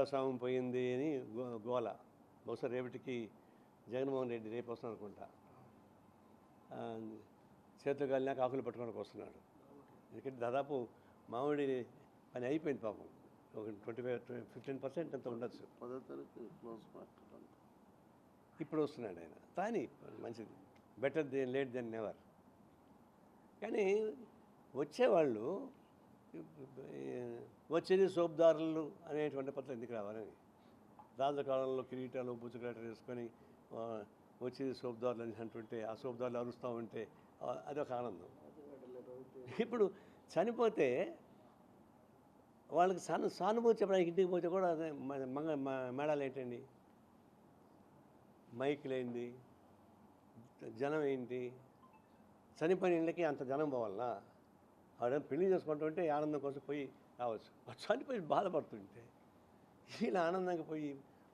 ప్రజాస్వామ్యం పోయింది అని గోల. బహుశా రేపటికి జగన్మోహన్ రెడ్డి రేపు వస్తాను అనుకుంటా. చేతులు కాలినాక ఆకులు పట్టుకోవడానికి వస్తున్నాడు. ఎందుకంటే దాదాపు మామిడి పని అయిపోయింది పాపం. ఒక 15% అంత ఉండొచ్చు. 10వ తారీఖు క్లోజ్ మార్కెట్. ఇప్పుడు వస్తున్నాడు ఆయన. కానీ మంచిది, బెటర్ లేట్ దెన్ నెవర్. కానీ వచ్చేవాళ్ళు వచ్చేది సోపుదారులు అనేటువంటి పద్ధతి ఎందుకు రావాలని, రాజు కాలంలో కిరీటాలు బుచ్చుకరాటలు వేసుకొని వచ్చేది సోపుదారులు అని అంటుంటే ఆ సోపుదారులు అరుస్తూ ఉంటే అదొక ఆనందం. ఇప్పుడు చనిపోతే వాళ్ళకి సానుభూతి చెప్పడానికి ఇంటికి పోతే కూడా అదే మేళాలు ఏంటండి, మైకులు ఏంటి, జనం ఏంటి, చనిపోయిన ఇళ్ళకి అంత జనం పోవాలన్నా? ఆవిడ పెళ్లి చేసుకుంటుంటే ఆనందం కోసం పోయి రావచ్చు. చనిపోయి బాధపడుతుంటే ఇలా ఆనందంగా పోయి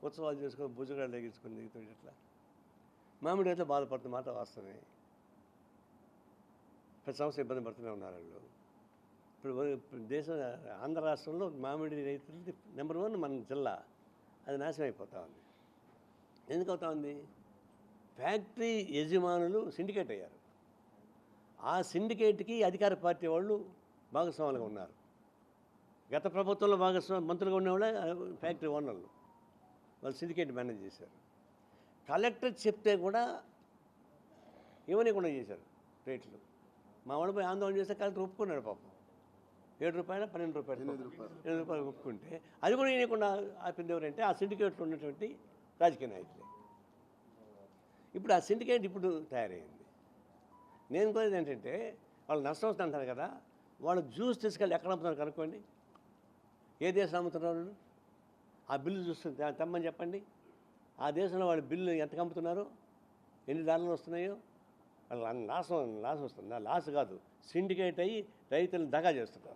ఉత్సవాలు చేసుకొని భుజగాళ్ళు ఎగించుకొని దిగుతుంటే ఇట్లా మామిడి అయితే బాధపడుతున్న మాట వాస్తవమే. ప్రతి సంవత్సరం ఇబ్బంది పడుతూనే ఉన్నారు వాళ్ళు. ఇప్పుడు దేశం ఆంధ్ర రాష్ట్రంలో మామిడి రైతులది నెంబర్ 1 మన జిల్లా. అది నాశనం అయిపోతూ ఉంది. ఎందుకు అవుతా ఉంది? ఫ్యాక్టరీ యజమానులు సిండికేట్ అయ్యారు. ఆ సిండికేట్కి అధికార పార్టీ వాళ్ళు భాగస్వాములుగా ఉన్నారు. గత ప్రభుత్వంలో మంత్రులుగా ఉన్నవాళ్ళే ఫ్యాక్టరీ ఓనర్లు. వాళ్ళు సిండికేట్ మేనేజ్ చేశారు. కలెక్టర్ చెప్తే కూడా ఇవ్వనికుండా చేశారు రేట్లు. మా వాళ్ళు పోయి ఆందోళన చేస్తే కలెక్టర్ ఒప్పుకున్నాడు పాపం. 7 రూపాయలు 12 రూపాయలు 8 రూపాయలు ఒప్పుకుంటే అది కూడా ఇవ్వకుండా ఆపింది ఎవరంటే ఆ సిండికేట్లో ఉన్నటువంటి రాజకీయ నాయకులే. ఇప్పుడు ఆ సిండికేట్ ఇప్పుడు తయారైంది. నేను కోరేది ఏంటంటే వాళ్ళు నష్టం వస్తుంది అంటారు కదా, వాళ్ళు జ్యూస్ తీసుకెళ్ళి ఎక్కడ అమ్ముతున్నారు కనుక్కోండి. ఏ దేశం అమ్ముతున్నారు? ఆ బిల్లు చూస్తుంది తెమ్మని చెప్పండి. ఆ దేశంలో వాళ్ళ బిల్లు ఎంతకు అమ్ముతున్నారు, ఎన్ని డాలర్లు వస్తున్నాయో. వాళ్ళు లాస్ వస్తుంది. లాస్ కాదు, సిండికేట్ అయ్యి రైతులను దగా చేస్తున్నారు.